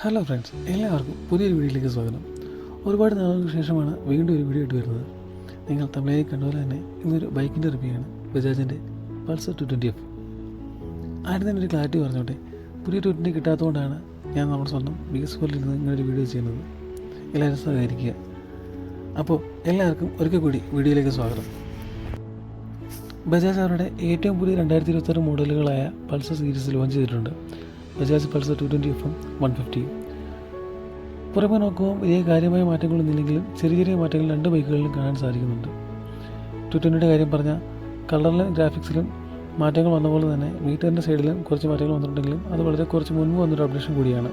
Hello friends, എല്ലാവർക്കും പുതിയൊരു വീഡിയോയിലേക്ക് സ്വാഗതം. ഒരുപാട് നാളുകൾക്ക് ശേഷമാണ് വീണ്ടും ഒരു വീഡിയോ ഇട്ട് വരുന്നത്. നിങ്ങൾ തമിഴായി കണ്ടതുപോലെ തന്നെ ഇന്നൊരു ബൈക്കിൻ്റെ റിവ്യൂ ആണ്. ബജാജിൻ്റെ പൾസർ 220F. ആദ്യം തന്നെ ഒരു ക്ലാരിറ്റി പറഞ്ഞോട്ടെ, പുതിയ 220 കിട്ടാത്തതുകൊണ്ടാണ് ഞാൻ നമ്മുടെ സ്വന്തം BS4 ഇരുന്ന് ഇങ്ങനൊരു വീഡിയോ ചെയ്യുന്നത്. എല്ലാവരും സഹകരിക്കുക. അപ്പോൾ എല്ലാവർക്കും ഒരിക്കൽ കൂടി വീഡിയോയിലേക്ക് സ്വാഗതം. ബജാജ് അവരുടെ ഏറ്റവും പുതിയ 2026 മോഡലുകളായ പൾസർ സീരീസ് ലോഞ്ച് ചെയ്തിട്ടുണ്ട്. Bajaj Pulsar 220F 150. പുറമെ നോക്കുമ്പോൾ വലിയ കാര്യമായ മാറ്റങ്ങളൊന്നുമില്ലെങ്കിലും ചെറിയ ചെറിയ മാറ്റങ്ങൾ രണ്ട് ബൈക്കുകളിലും കാണാൻ സാധിക്കുന്നുണ്ട്. 220യുടെ കാര്യം പറഞ്ഞാൽ കളറിലും ഗ്രാഫിക്സിലും മാറ്റങ്ങൾ വന്ന പോലെ തന്നെ മീറ്ററിൻ്റെ സൈഡിലും കുറച്ച് മാറ്റങ്ങൾ വന്നിട്ടുണ്ടെങ്കിലും അത് വളരെ കുറച്ച് മുൻപ് വന്നൊരു അപ്ഡേഷൻ കൂടിയാണ്.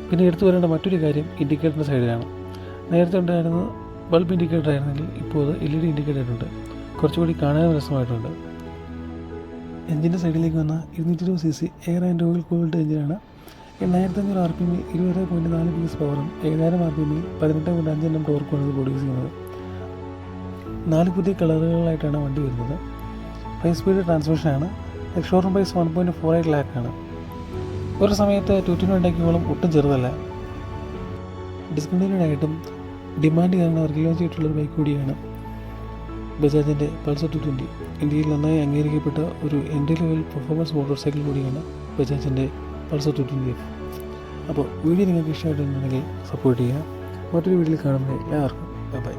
പിന്നെ എടുത്തു വരേണ്ട മറ്റൊരു കാര്യം ഇൻഡിക്കേറ്ററിൻ്റെ സൈഡിലാണ്. നേരത്തെ ഉണ്ടായിരുന്നത് ബൾബ് ഇൻഡിക്കേറ്റർ ആയിരുന്നെങ്കിൽ ഇപ്പോൾ അത് LED ഇൻഡിക്കേറ്റർ ആയിട്ടുണ്ട്. കുറച്ചുകൂടി കാണാനും രസമായിട്ടുണ്ട്. എഞ്ചിൻ്റെ സൈഡിലേക്ക് വന്ന 220cc air and oil cooled എഞ്ചിനാണ്. 8500 RPM 20.4 PS പവറും 7000 RPM 18.5 Nm ടോർക്കുമാണ് ഇത് പ്രൊഡ്യൂസ് ചെയ്യുന്നത്. 4 പുതിയ കളറുകളായിട്ടാണ് വണ്ടി വരുന്നത്. 5 സ്പീഡ് ട്രാൻസ്മിഷനാണ്. ഷോറൂം പ്രൈസ് 1.48 lakh ആണ്. ഒരു സമയത്ത് 220 ഉണ്ടാക്കിയോളം ഒട്ടും ചെറുതല്ല. ഡിസ്കണ്ടിന്യൂഡ് ആയിട്ടും ഡിമാൻഡ് കാരണം റിലോഞ്ച് ചെയ്തിട്ടുള്ളൊരു ബൈക്ക് കൂടിയാണ് ബജാജിൻ്റെ പൾസർ 220. ഇന്ത്യയിൽ നന്നായി അംഗീകരിക്കപ്പെട്ട ഒരു entry level performance motor cycle കൂടിയാണ് ബജാജിൻ്റെ പൾസർ 220F. അപ്പോൾ വീഡിയോ നിങ്ങൾക്ക് ഇഷ്ടമായിട്ടുണ്ടെങ്കിൽ സപ്പോർട്ട് ചെയ്യുക. മറ്റൊരു വീഡിയോയിൽ കാണുമ്പോൾ എല്ലാവർക്കും ബൈ.